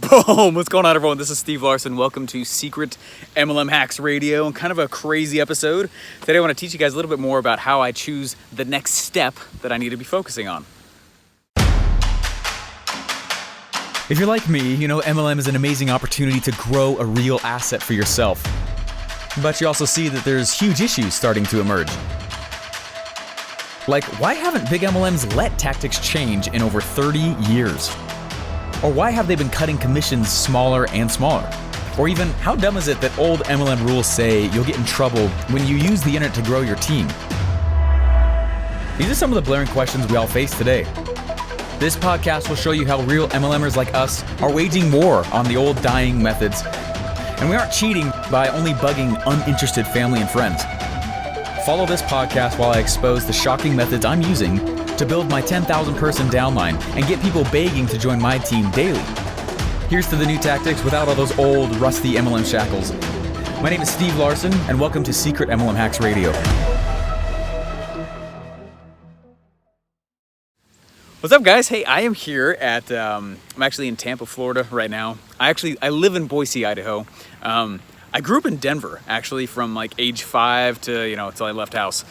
Boom! What's going on, everyone? This is Steve Larson. Welcome to Secret MLM Hacks Radio, and kind of a crazy episode. Today I want to teach you guys a little bit more about how I choose the next step that I need to be focusing on. If you're like me, you know MLM is an amazing opportunity to grow a real asset for yourself. But you also see that there's huge issues starting to emerge. Like, why haven't big MLMs let tactics change in over 30 years? Or why have they been cutting commissions smaller and smaller? Or even, how dumb is it that old MLM rules say you'll get in trouble when you use the internet to grow your team? These are some of the blaring questions we all face today. This podcast will show you how real MLMers like us are waging war on the old dying methods. And we aren't cheating by only bugging uninterested family and friends. Follow this podcast while I expose the shocking methods I'm using to build my 10,000 person downline and get people begging to join my team daily. Here's to the new tactics without all those old, rusty MLM shackles. My name is Steve Larson, and welcome to Secret MLM Hacks Radio. What's up, guys? Hey, I am here at, I'm actually in Tampa, Florida right now. I live in Boise, Idaho. I grew up in Denver, actually, from like age 5 to, until I left house.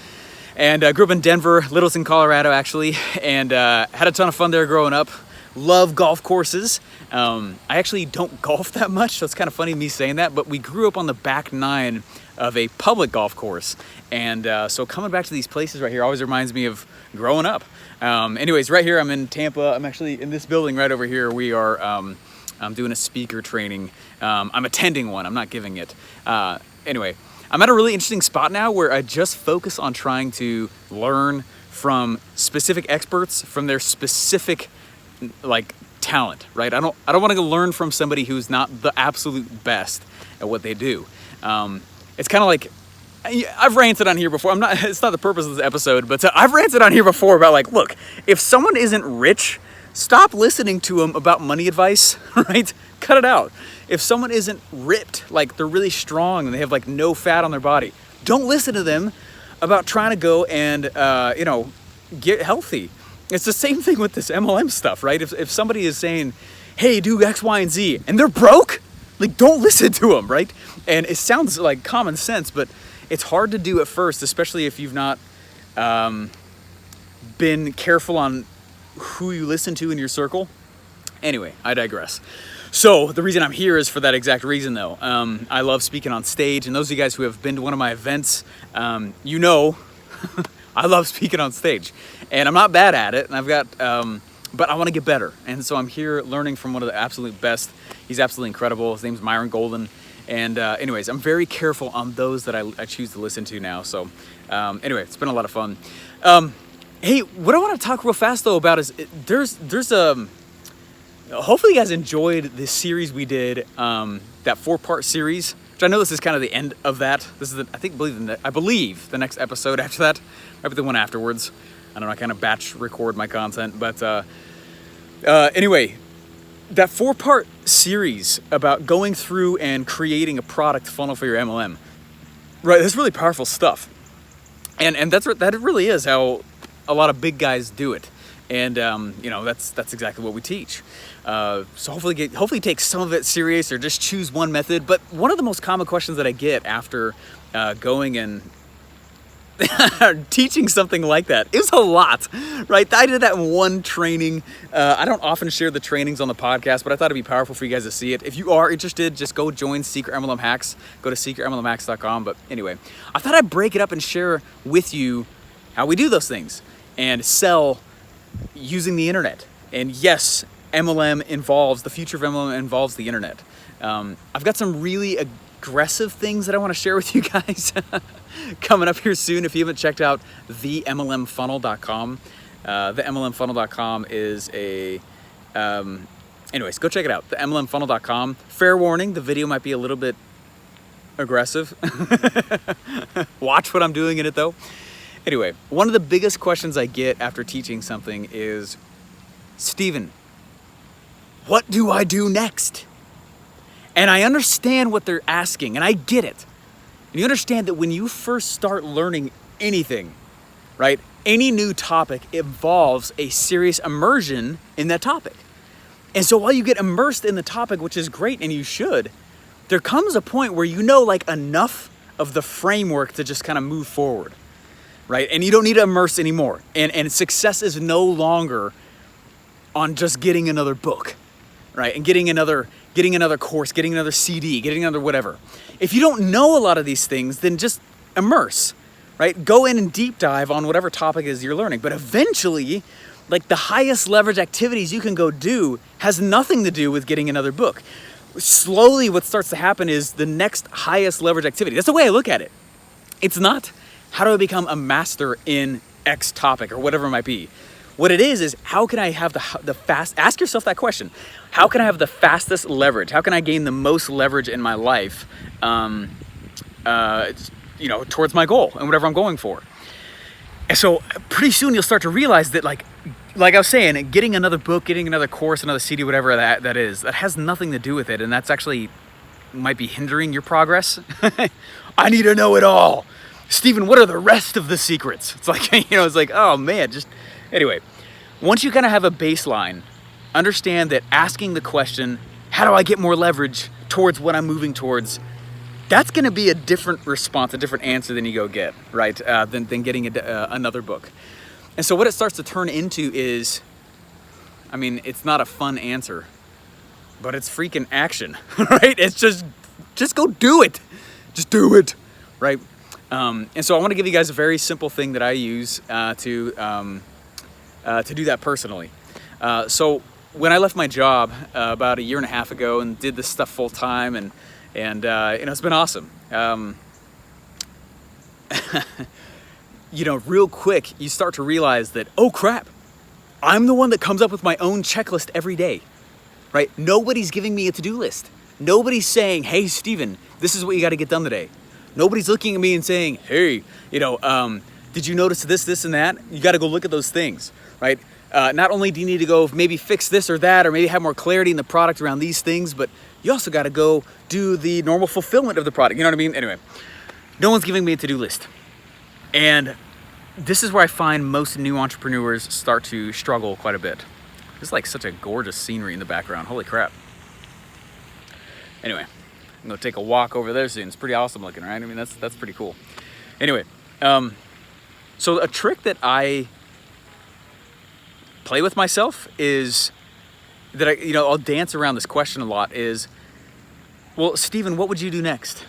And I grew up in Denver, Littleton, Colorado, actually, and had a ton of fun there growing up. Love golf courses. I actually don't golf that much, so it's kind of funny me saying that, but we grew up on the back 9 of a public golf course. And so coming back to these places right here always reminds me of growing up. Anyways, right here, I'm in Tampa. I'm actually in this building right over here. We are I'm doing a speaker training. I'm attending one. I'm not giving it. Anyway. I'm at a really interesting spot now where I just focus on trying to learn from specific experts from their specific talent, right? I don't want to go learn from somebody who's not the absolute best at what they do. It's kind of like, I've ranted on here before. It's not the purpose of this episode, but I've ranted on here before about look, if someone isn't rich, stop listening to them about money advice, right? Cut it out. If someone isn't ripped, they're really strong and they have no fat on their body, don't listen to them about trying to go and, get healthy. It's the same thing with this MLM stuff, right? If somebody is saying, hey, do X, Y, and Z, and they're broke, don't listen to them, right? And it sounds like common sense, but it's hard to do at first, especially if you've not been careful on who you listen to in your circle. Anyway, I digress. So the reason I'm here is for that exact reason, though. I love speaking on stage, and those of you guys who have been to one of my events, I love speaking on stage, and I'm not bad at it, and I've got, but I want to get better, and so I'm here learning from one of the absolute best. He's absolutely incredible. His name's Myron Golden, and anyways, I'm very careful on those that I choose to listen to now. So anyway, it's been a lot of fun. Hey, what I want to talk real fast though about is hopefully you guys enjoyed this series we did, that 4-part series, which I know this is kind of the end of that. This is I believe the next episode after that, maybe the one afterwards. I don't know, I kind of batch record my content, but anyway, that 4-part series about going through and creating a product funnel for your MLM, right? That's really powerful stuff, and that really is how a lot of big guys do it. And that's exactly what we teach. So hopefully take some of it serious or just choose one method. But one of the most common questions that I get after going and teaching something like that is a lot, right? I did that in one training. I don't often share the trainings on the podcast, but I thought it'd be powerful for you guys to see it. If you are interested, just go join Secret MLM Hacks. Go to secretmlmhacks.com. But anyway, I thought I'd break it up and share with you how we do those things and sell using the internet. And yes, the future of MLM involves the internet. I've got some really aggressive things that I want to share with you guys coming up here soon. If you haven't checked out themlmfunnel.com, themlmfunnel.com is anyways, go check it out, themlmfunnel.com. Fair warning, the video might be a little bit aggressive. Watch what I'm doing in it though. Anyway, one of the biggest questions I get after teaching something is, Steven, what do I do next? And I understand what they're asking, and I get it. And you understand that when you first start learning anything, right, any new topic involves a serious immersion in that topic. And so while you get immersed in the topic, which is great and you should, there comes a point where you know like enough of the framework to just kind of move forward, right? And you don't need to immerse anymore. And success is no longer on just getting another book, right? And getting another course, getting another CD, getting another whatever. If you don't know a lot of these things, then just immerse, right? Go in and deep dive on whatever topic it is you're learning. But eventually, like the highest leverage activities you can go do has nothing to do with getting another book. Slowly what starts to happen is the next highest leverage activity. That's the way I look at it. It's not how do I become a master in X topic or whatever it might be. What it is how can I have ask yourself that question. How can I have the fastest leverage? How can I gain the most leverage in my life, towards my goal and whatever I'm going for? And so pretty soon you'll start to realize that like I was saying, getting another book, getting another course, another CD, whatever that is, that has nothing to do with it. And that's actually might be hindering your progress. I need to know it all. Stephen, what are the rest of the secrets? It's like, it's like, oh man, anyway, once you kind of have a baseline, understand that asking the question, how do I get more leverage towards what I'm moving towards? That's going to be a different response, a different answer than you go get, right? Than getting another book. And so what it starts to turn into is, it's not a fun answer, but it's freaking action, right? It's just go do it. Just do it, right? And so I want to give you guys a very simple thing that I use to do that personally. So when I left my job about 1.5 years ago and did this stuff full time, and it's been awesome. Real quick, you start to realize that, oh crap, I'm the one that comes up with my own checklist every day, right? Nobody's giving me a to-do list. Nobody's saying, hey, Steven, this is what you got to get done today. Nobody's looking at me and saying, hey, did you notice this, and that? You got to go look at those things, right? Not only do you need to go maybe fix this or that, or maybe have more clarity in the product around these things, but you also got to go do the normal fulfillment of the product. You know what I mean? Anyway, no one's giving me a to-do list. And this is where I find most new entrepreneurs start to struggle quite a bit. There's like such a gorgeous scenery in the background. Holy crap. Anyway, I'm gonna take a walk over there soon. It's pretty awesome looking, right? That's pretty cool. Anyway, so a trick that I play with myself is that I'll dance around this question a lot is, well, Steven, what would you do next?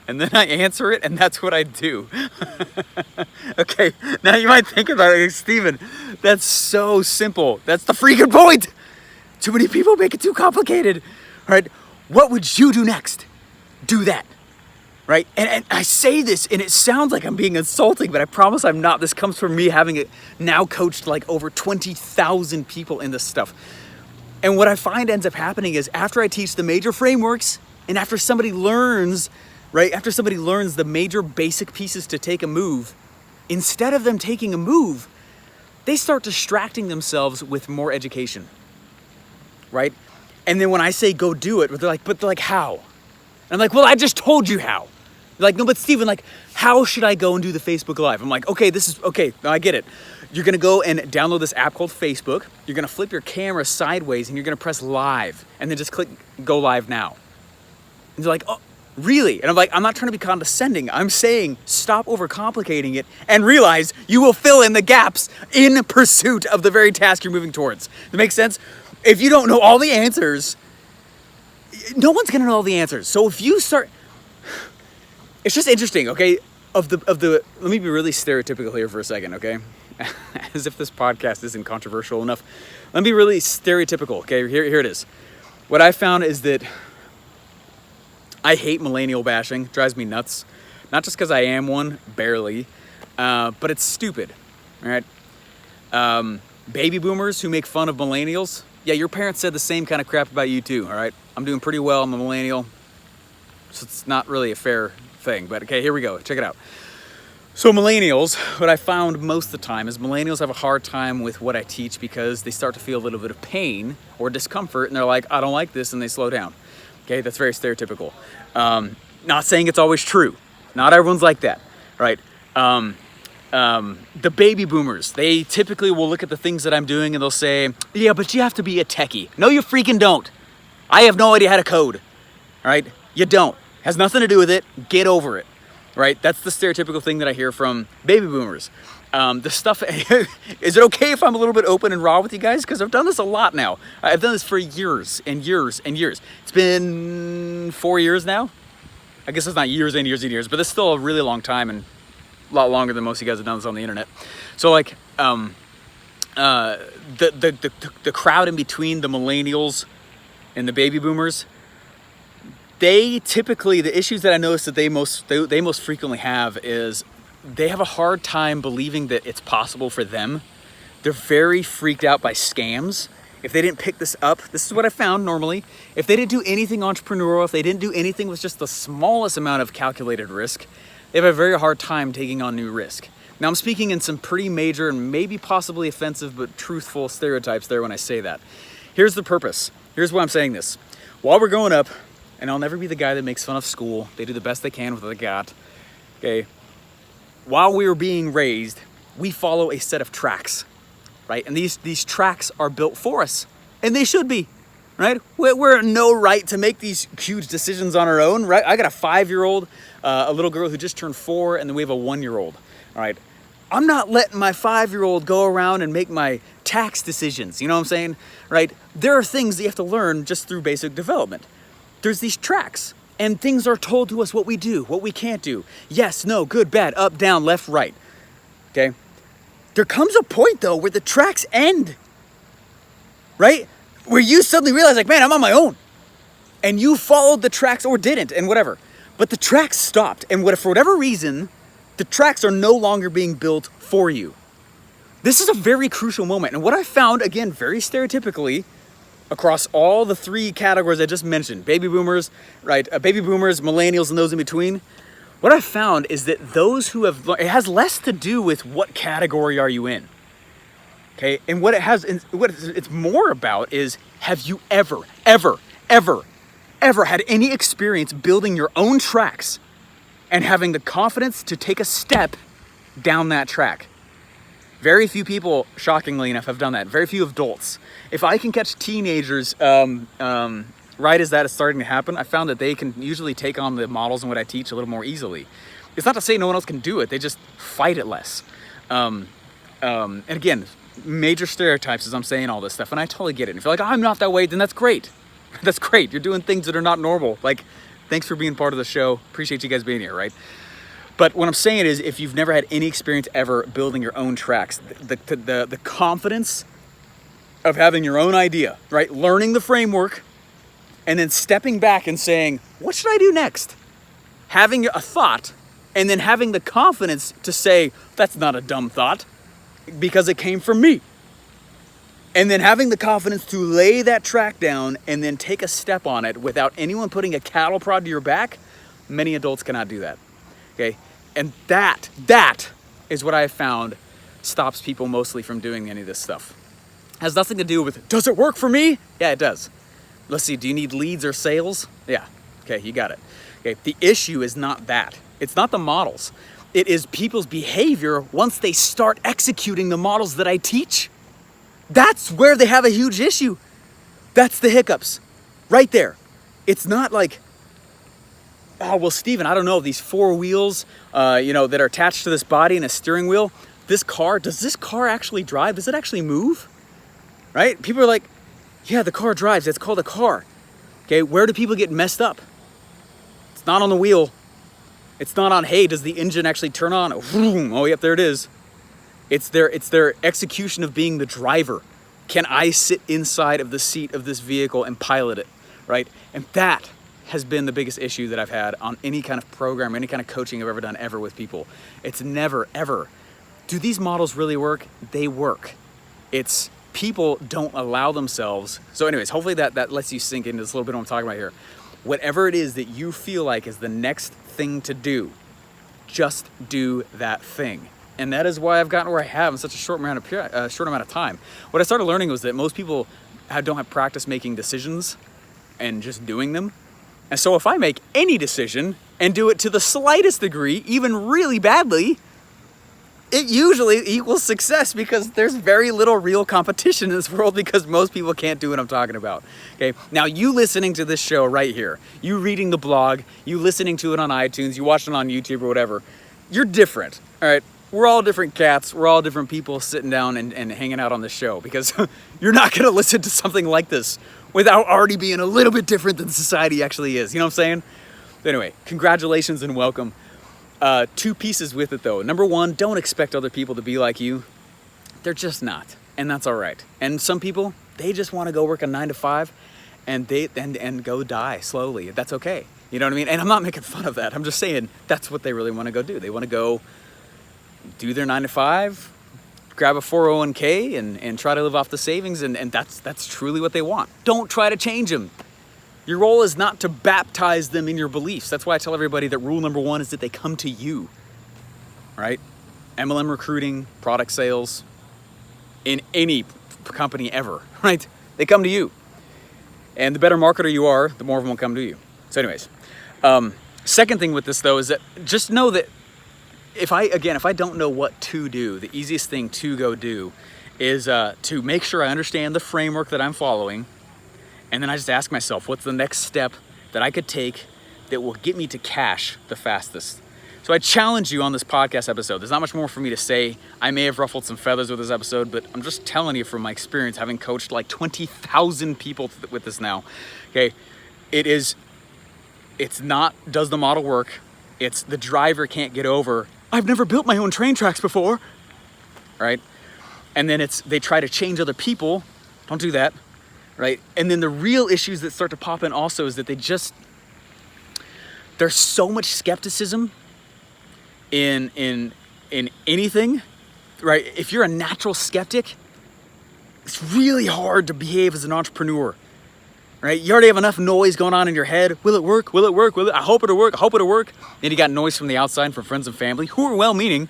And then I answer it, and that's what I do. Okay, now you might think about it, like, Steven, that's so simple. That's the freaking point. Too many people make it too complicated, right? What would you do next? Do that, right? And I say this, and it sounds like I'm being insulting, but I promise I'm not. This comes from me having now coached like over 20,000 people in this stuff. And what I find ends up happening is after I teach the major frameworks, and after somebody learns, right? After somebody learns the major basic pieces to take a move, instead of them taking a move, they start distracting themselves with more education, right? And then when I say go do it, they're like, how? And I'm like, well, I just told you how. They're like, no, but Steven, like, how should I go and do the Facebook Live? I'm like, okay, I get it. You're gonna go and download this app called Facebook. You're gonna flip your camera sideways and you're gonna press live and then just click go live now. And they're like, oh, really? And I'm like, I'm not trying to be condescending. I'm saying stop overcomplicating it and realize you will fill in the gaps in pursuit of the very task you're moving towards. That makes sense? If you don't know all the answers, no one's gonna know all the answers. So if you start, it's just interesting, okay? Let me be really stereotypical here for a second, okay? As if this podcast isn't controversial enough. Let me be really stereotypical, okay? Here it is. What I found is that I hate millennial bashing. It drives me nuts. Not just because I am one, barely, but it's stupid, right? Baby boomers who make fun of millennials, yeah, your parents said the same kind of crap about you too, all right? I'm doing pretty well, I'm a millennial, so it's not really a fair thing, but okay, here we go, check it out. So millennials, what I found most of the time is millennials have a hard time with what I teach because they start to feel a little bit of pain or discomfort, and they're like, I don't like this, and they slow down. Okay, that's very stereotypical. Not saying it's always true. Not everyone's like that, right? The baby boomers, they typically will look at the things that I'm doing and they'll say, yeah, but you have to be a techie. No, you freaking don't. I have no idea how to code, all right? You don't. Has nothing to do with it. Get over it, right? That's the stereotypical thing that I hear from baby boomers. The stuff, is it okay if I'm a little bit open and raw with you guys? Because I've done this a lot now. I've done this for years and years and years. It's been 4 years now. I guess it's not years and years and years, but it's still a really long time and a lot longer than most of you guys have done this on the internet. So like, the crowd in between the millennials and the baby boomers, they typically, the issues that I notice that they most frequently have is they have a hard time believing that it's possible for them. They're very freaked out by scams. If they didn't pick this up, this is what I found normally. If they didn't do anything entrepreneurial, if they didn't do anything with just the smallest amount of calculated risk, they have a very hard time taking on new risk. Now I'm speaking in some pretty major and maybe possibly offensive but truthful stereotypes there when I say that. Here's the purpose. Here's why I'm saying this. While we're growing up, and I'll never be the guy that makes fun of school, they do the best they can with what they got, okay? While we were being raised, we follow a set of tracks, right? And these tracks are built for us, and they should be, right? We're in no right to make these huge decisions on our own, right? I got a 5-year-old, a little girl who just turned 4, and then we have a 1-year-old, all right? I'm not letting my 5-year-old go around and make my tax decisions, you know what I'm saying, right? There are things that you have to learn just through basic development. There's these tracks, and things are told to us what we do, what we can't do. Yes, no, good, bad, up, down, left, right, okay? There comes a point, though, where the tracks end, right? Where you suddenly realize, like, man, I'm on my own. And you followed the tracks or didn't, and whatever. But the tracks stopped, and for whatever reason, the tracks are no longer being built for you. This is a very crucial moment. And what I found, again, very stereotypically, across all the 3 categories I just mentioned, baby boomers, right? Baby boomers, millennials, and those in between. What I found is that those who have, it has less to do with what category are you in, okay? And what it's more about is, have you ever had any experience building your own tracks and having the confidence to take a step down that track? Very few people, shockingly enough, have done that. Very few adults. If I can catch teenagers right as that is starting to happen, I found that they can usually take on the models and what I teach a little more easily. It's not to say no one else can do it, they just fight it less. And again, major stereotypes as I'm saying all this stuff, and I totally get it. And if you're like, oh, I'm not that way, then that's great. That's great. You're doing things that are not normal. Like, thanks for being part of the show. Appreciate you guys being here, right? But what I'm saying is, if you've never had any experience ever building your own tracks, the confidence of having your own idea, right? Learning the framework and then stepping back and saying, what should I do next? Having a thought and then having the confidence to say, that's not a dumb thought because it came from me. And then having the confidence to lay that track down and then take a step on it without anyone putting a cattle prod to your back, many adults cannot do that, okay? And that is what I have found stops people mostly from doing any of this stuff. Has nothing to do with, does it work for me? Yeah, it does. Let's see, do you need leads or sales? Yeah, okay, you got it. Okay, the issue is not that. It's not the models. It is people's behavior once they start executing the models that I teach. That's where they have a huge issue. That's the hiccups, right there. It's not like, oh, well, Steven, I don't know, these 4 wheels, that are attached to this body and a steering wheel, does this car actually drive? Does it actually move? Right? People are like, yeah, the car drives. That's called a car. Okay, where do people get messed up? It's not on the wheel. It's not on, hey, does the engine actually turn on? Oh, yep, there it is. It's their execution of being the driver. Can I sit inside of the seat of this vehicle and pilot it, right? And that has been the biggest issue that I've had on any kind of program, any kind of coaching I've ever done ever with people. It's never, ever, do these models really work? They work. It's people don't allow themselves. So anyways, hopefully that lets you sink into this little bit of what I'm talking about here. Whatever it is that you feel like is the next thing to do, just do that thing. And that is why I've gotten where I have in such a short amount of time. What I started learning was that most people don't have practice making decisions and just doing them. And so if I make any decision and do it to the slightest degree, even really badly, it usually equals success because there's very little real competition in this world because most people can't do what I'm talking about. Okay, now you listening to this show right here, you reading the blog, you listening to it on iTunes, you watching it on YouTube or whatever, you're different, all right? We're all different cats, we're all different people sitting down and hanging out on this show because you're not gonna listen to something like this without already being a little bit different than society actually is, you know what I'm saying? But anyway, congratulations and welcome. Two pieces with it though. Number one, don't expect other people to be like you. They're just not, and that's all right. And some people, they just want to go work a 9 to 5 and go die slowly. That's okay. You know what I mean? And I'm not making fun of that. I'm just saying that's what they really want to go do. They want to go do their 9 to 5, grab a 401k and try to live off the savings, and that's truly what they want. Don't try to change them. Your role is not to baptize them in your beliefs. That's why I tell everybody that rule number one is that they come to you, right? MLM recruiting, product sales, in any company ever, right? They come to you. And the better marketer you are, the more of them will come to you. So anyways, second thing with this though is that just know that if I don't know what to do, the easiest thing to go do is to make sure I understand the framework that I'm following. And then I just ask myself, what's the next step that I could take that will get me to cash the fastest? So I challenge you on this podcast episode. There's not much more for me to say. I may have ruffled some feathers with this episode, but I'm just telling you from my experience, having coached like 20,000 people with this now. Okay, it's not, does the model work? It's the driver can't get over, I've never built my own train tracks before, right? And then they try to change other people. Don't do that. Right? And then the real issues that start to pop in also is that there's so much skepticism in anything, right? If you're a natural skeptic, it's really hard to behave as an entrepreneur, right? You already have enough noise going on in your head. Will it work? Will it work? I hope it'll work. I hope it'll work. Then you got noise from the outside, from friends and family who are well-meaning,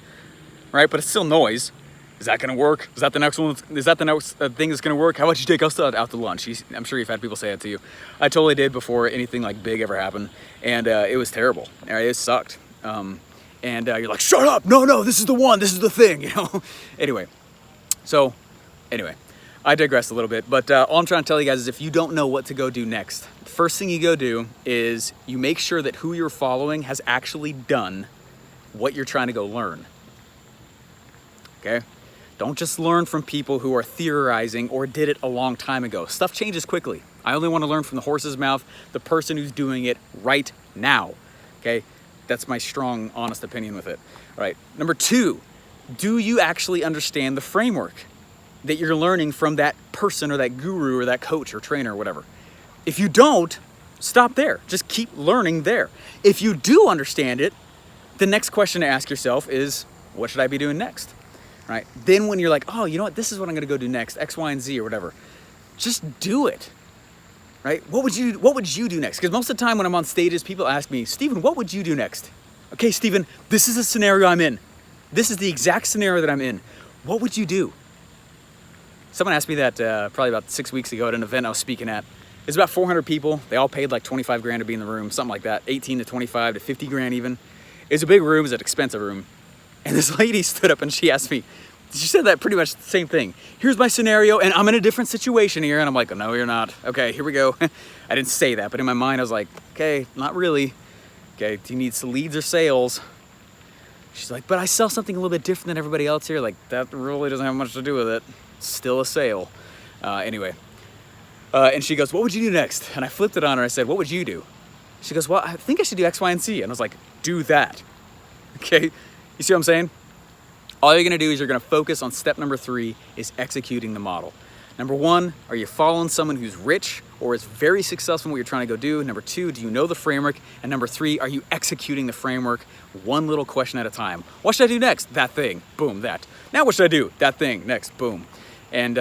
right? But it's still noise. Is that going to work? Is that the next one? Is that the next thing that's going to work? How about you take us out to lunch? I'm sure you've had people say that to you. I totally did before anything like big ever happened. And it was terrible. It sucked. And you're like, shut up. No, this is the one. This is the thing, you know? Anyway, I digress a little bit. But all I'm trying to tell you guys is if you don't know what to go do next, the first thing you go do is you make sure that who you're following has actually done what you're trying to go learn. Okay? Don't just learn from people who are theorizing or did it a long time ago. Stuff changes quickly. I only want to learn from the horse's mouth, the person who's doing it right now. Okay? That's my strong, honest opinion with it. All right. Number two, do you actually understand the framework that you're learning from that person or that guru or that coach or trainer or whatever? If you don't, stop there. Just keep learning there. If you do understand it, the next question to ask yourself is, what should I be doing next? Right? Then when you're like, oh, you know what? This is what I'm going to go do next, X, Y, and Z or whatever. Just do it. Right? What would you do next? Because most of the time when I'm on stages, people ask me, Steven, what would you do next? Okay, Steven, this is a scenario I'm in. This is the exact scenario that I'm in. What would you do? Someone asked me that probably about 6 weeks ago at an event I was speaking at. It's about 400 people. They all paid like 25 grand to be in the room, something like that. 18 to 25 to 50 grand even. It's a big room. It's an expensive room. And this lady stood up and she asked me, she said that pretty much the same thing. Here's my scenario and I'm in a different situation here. And I'm like, oh, no, you're not. Okay, here we go. I didn't say that, but in my mind I was like, okay, not really. Okay, do you need some leads or sales? She's like, but I sell something a little bit different than everybody else here. Like that really doesn't have much to do with it. It's still a sale. Anyway. And she goes, what would you do next? And I flipped it on her. I said, what would you do? She goes, well, I think I should do X, Y, and Z. And I was like, do that. Okay. You see what I'm saying? All you're going to do is you're going to focus on step number 3 is executing the model. Number 1, are you following someone who's rich or is very successful in what you're trying to go do? Number 2, do you know the framework? And number 3, are you executing the framework one little question at a time? What should I do next? That thing. Boom, that. Now what should I do? That thing. Next. Boom. And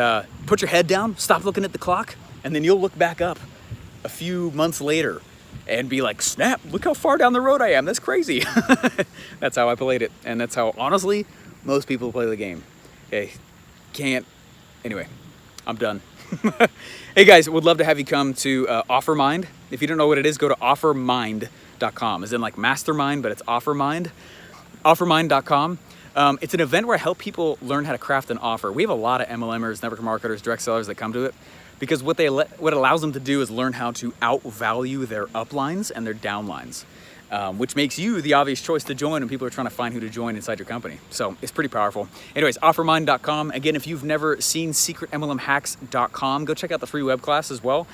put your head down, stop looking at the clock, and then you'll look back up a few months later and be like, snap, look how far down the road I am. That's crazy. That's how I played it. And that's how, honestly, most people play the game. Okay, anyway, I'm done. Hey guys, would love to have you come to OfferMind. If you don't know what it is, go to offermind.com. As in like mastermind, but it's OfferMind. Offermind.com. It's an event where I help people learn how to craft an offer. We have a lot of MLMers, network marketers, direct sellers that come to it because what it allows them to do is learn how to outvalue their uplines and their downlines, which makes you the obvious choice to join when people are trying to find who to join inside your company. So it's pretty powerful. Anyways, offermind.com. Again, if you've never seen secretmlmhacks.com, go check out the free web class as well.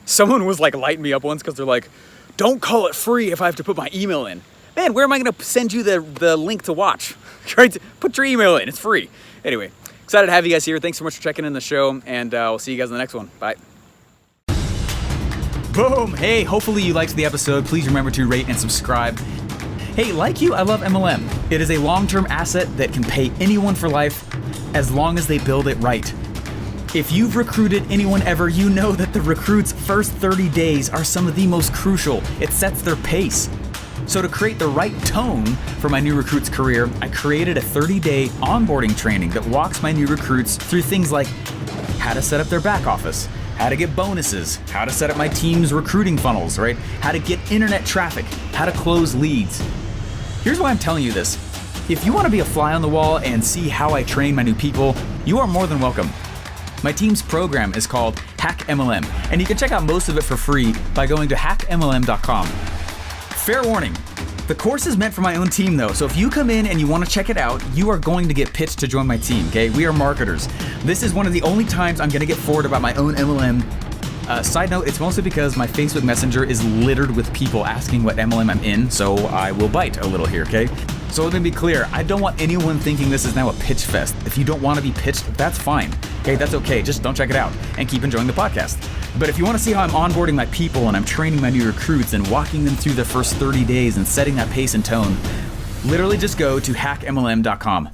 Someone was like lighting me up once because they're like, don't call it free if I have to put my email in. Man, where am I going to send you the link to watch? Right? Put your email in. It's free. Anyway, excited to have you guys here. Thanks so much for checking in the show, and we'll see you guys in the next one. Bye. Boom. Hey, hopefully you liked the episode. Please remember to rate and subscribe. Hey, like you, I love MLM. It is a long-term asset that can pay anyone for life as long as they build it right. If you've recruited anyone ever, you know that the recruit's first 30 days are some of the most crucial. It sets their pace. So to create the right tone for my new recruit's career, I created a 30-day onboarding training that walks my new recruits through things like how to set up their back office, how to get bonuses, how to set up my team's recruiting funnels, right? How to get internet traffic, how to close leads. Here's why I'm telling you this. If you want to be a fly on the wall and see how I train my new people, you are more than welcome. My team's program is called Hack MLM, and you can check out most of it for free by going to hackmlm.com. Fair warning, the course is meant for my own team though, so if you come in and you want to check it out, you are going to get pitched to join my team, okay? We are marketers. This is one of the only times I'm going to get forward about my own MLM. Side note, it's mostly because my Facebook Messenger is littered with people asking what MLM I'm in, so I will bite a little here, okay? So let me be clear, I don't want anyone thinking this is now a pitch fest. If you don't want to be pitched, that's fine. Okay, that's okay, just don't check it out and keep enjoying the podcast. But if you want to see how I'm onboarding my people and I'm training my new recruits and walking them through their first 30 days and setting that pace and tone, literally just go to hackmlm.com.